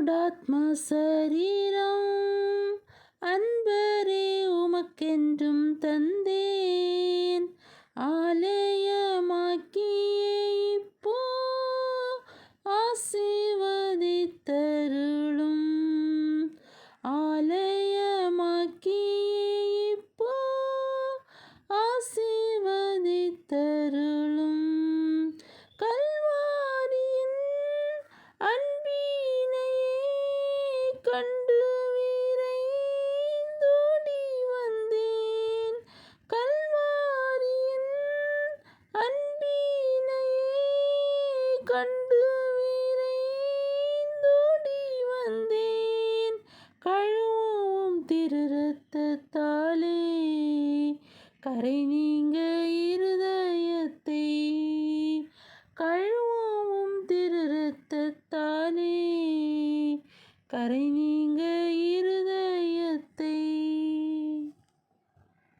மூடாத்மா சரீரம் அன்பரே உமக்கென்றும் தந்தேன். ஆலயமாக்கிய இப்போ ஆசீர்வதித்தருளும். ஆலயமாக்கிய இப்போ ஆசீர்வதித்தருளும். கல்வாரியின் அன்பினையே கண்டு விரைந்தோடி வந்தேன். கல்வாரியின் அன்பினையே கண்டு விரைந்தோடி வந்தேன். கழுவும் திரு இரத்தத்தாலே கரை நீங்க இருதயத்தை. கழுவும் திரு இரத்தத்தாலே கரை நீங்க இருதயத்தை.